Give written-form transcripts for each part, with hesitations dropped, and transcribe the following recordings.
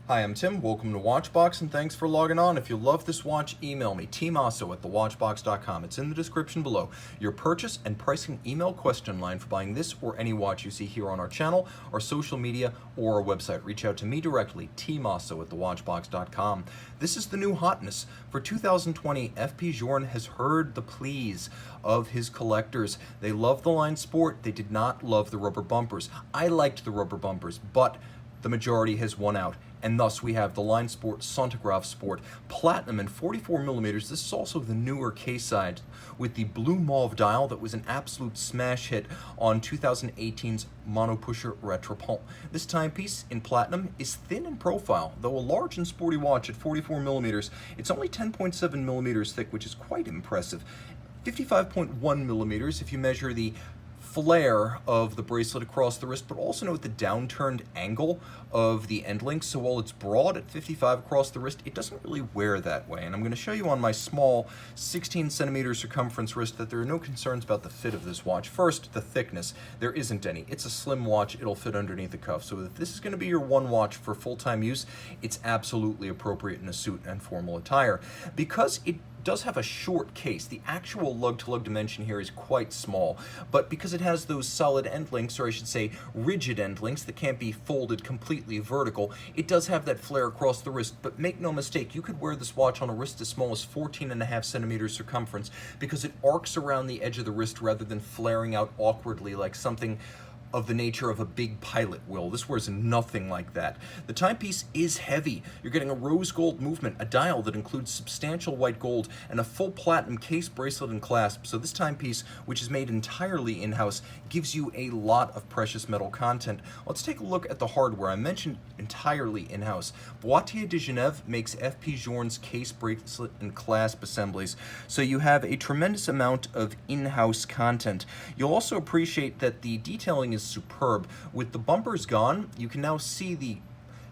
Hi, I'm Tim. Welcome to Watchbox, and thanks for logging on. If you love this watch, email me, tmosso at thewatchbox.com. It's in the description below. Your purchase and pricing email question line for buying this or any watch you see here on our channel, our social media, or our website. Reach out to me directly, tmosso at thewatchbox.com. This is the new hotness. For 2020, FP Journe has heard the pleas of his collectors. They love the line Sport. They did not love the rubber bumpers. I liked the rubber bumpers, but the majority has won out, and thus we have the Linesport Centigraphe Sport Platinum in 44mm. This is also the newer case side with the blue mauve dial that was an absolute smash hit on 2018's Mono Pusher Retropont. This timepiece in platinum is thin in profile, though a large and sporty watch at 44mm. It's only 10.7mm thick, which is quite impressive. 55.1mm if you measure the flare of the bracelet across the wrist, but also note the downturned angle of the end link. So while it's broad at 55 across the wrist, it doesn't really wear that way. And I'm going to show you on my small 16cm circumference wrist that there are no concerns about the fit of this watch. First, the thickness. There isn't any. It's a slim watch. It'll fit underneath the cuff. So if this is going to be your one watch for full-time use, it's absolutely appropriate in a suit and formal attire. Because it does have a short case, the actual lug-to-lug dimension here is quite small, but because it has those solid end links, or I should say rigid end links that can't be folded completely vertical, it does have that flare across the wrist. But make no mistake, you could wear this watch on a wrist as small as 14.5cm circumference because it arcs around the edge of the wrist rather than flaring out awkwardly like something of the nature of a big pilot will. This wears nothing like that. The timepiece is heavy. You're getting a rose gold movement, a dial that includes substantial white gold, and a full platinum case, bracelet, and clasp. So this timepiece, which is made entirely in-house, gives you a lot of precious metal content. Let's take a look at the hardware. I mentioned entirely in-house. Boîtier de Genève makes FP Journe's case, bracelet, and clasp assemblies. So you have a tremendous amount of in-house content. You'll also appreciate that the detailing is superb. With the bumpers gone, you can now see the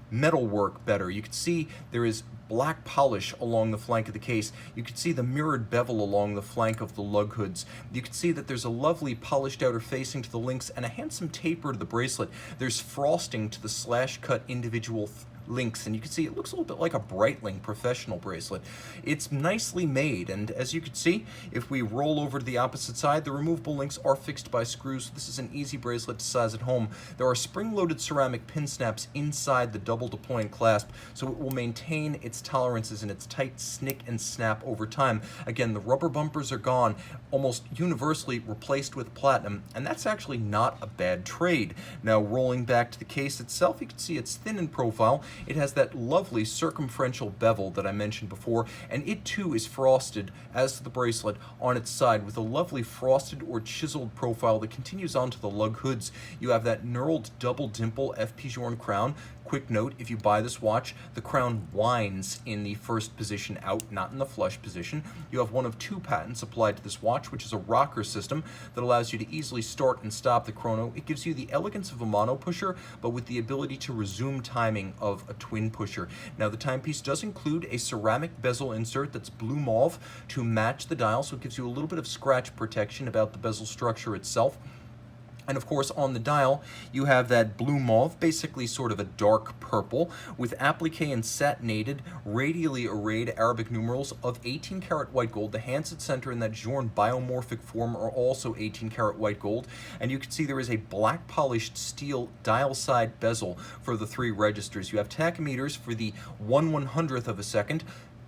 metal work better. You can see there is black polish along the flank of the case. You can see the mirrored bevel along the flank of the lug hoods. You can see that there's a lovely polished outer facing to the links and a handsome taper to the bracelet. There's frosting to the slash-cut individual links, and you can see it looks a little bit like a Breitling professional bracelet. It's nicely made, and as you can see, if we roll over to the opposite side, the removable links are fixed by screws. This is an easy bracelet to size at home. There are spring-loaded ceramic pin snaps inside the double deploying clasp, so it will maintain its tolerances and its tight snick and snap over time. Again, the rubber bumpers are gone, almost universally replaced with platinum, and that's actually not a bad trade. Now, rolling back to the case itself, you can see it's thin in profile. It has that lovely circumferential bevel that I mentioned before, and it too is frosted, as to the bracelet, on its side with a lovely frosted or chiseled profile that continues onto the lug hoods. You have that knurled double dimple FP Journe crown. Quick note, if you buy this watch, the crown winds in the first position out, not in the flush position. You have one of two patents applied to this watch, which is a rocker system that allows you to easily start and stop the chrono. It gives you the elegance of a mono pusher, but with the ability to resume timing of a twin pusher. Now, the timepiece does include a ceramic bezel insert that's blue mauve to match the dial, so it gives you a little bit of scratch protection about the bezel structure itself. And of course, on the dial, you have that blue mauve, basically sort of a dark purple, with applique and satinated, radially arrayed Arabic numerals of 18 karat white gold. The hands at center in that Journe biomorphic form are also 18 karat white gold. And you can see there is a black polished steel dial side bezel for the three registers. You have tachometers for the 1/100th of a second,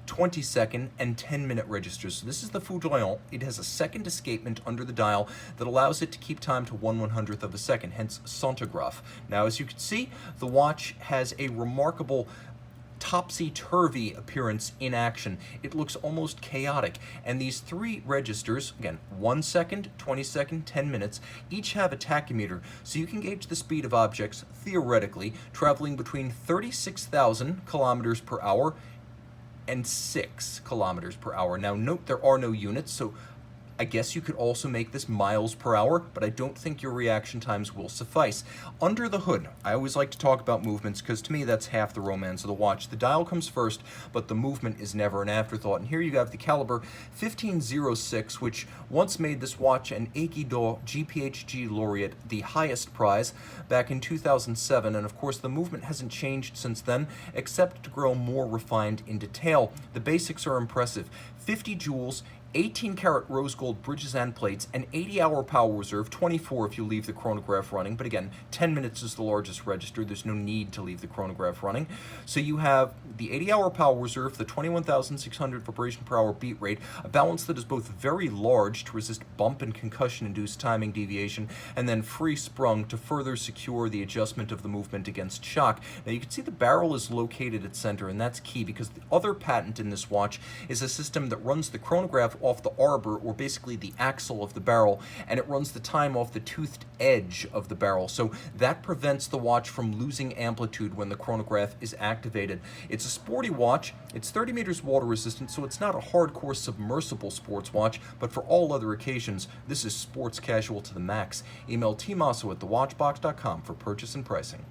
20-second, and 10-minute registers. So this is the foudroyante. It has a second escapement under the dial that allows it to keep time to 1/100th of a second, hence centigraphe. Now, as you can see, the watch has a remarkable topsy-turvy appearance in action. It looks almost chaotic, and these three registers, again, 1 second, 20 second, 10 minutes, each have a tachometer, so you can gauge the speed of objects, theoretically, traveling between 36,000 kilometers per hour and 6 kilometers per hour. Now, note there are no units, so I guess you could also make this miles per hour, but I don't think your reaction times will suffice. Under the hood, I always like to talk about movements because to me that's half the romance of the watch. The dial comes first, but the movement is never an afterthought. And here you have the caliber 1506, which once made this watch an Aiguille d'Or GPHG laureate, the highest prize, back in 2007. And of course, the movement hasn't changed since then, except to grow more refined in detail. The basics are impressive. 50 joules, 18-karat rose gold bridges and plates, an 80-hour power reserve, 24 if you leave the chronograph running, but again, 10 minutes is the largest register. There's no need to leave the chronograph running. So you have the 80-hour power reserve, the 21,600 vibration per hour beat rate, a balance that is both very large to resist bump and concussion-induced timing deviation, and then free sprung to further secure the adjustment of the movement against shock. Now you can see the barrel is located at center, and that's key because the other patent in this watch is a system that runs the chronograph off the arbor, or basically the axle of the barrel, and it runs the time off the toothed edge of the barrel. So that prevents the watch from losing amplitude when the chronograph is activated. It's a sporty watch. It's 30 meters water resistant, so it's not a hardcore submersible sports watch, but for all other occasions, this is sports casual to the max. Email tmosso@thewatchbox.com for purchase and pricing.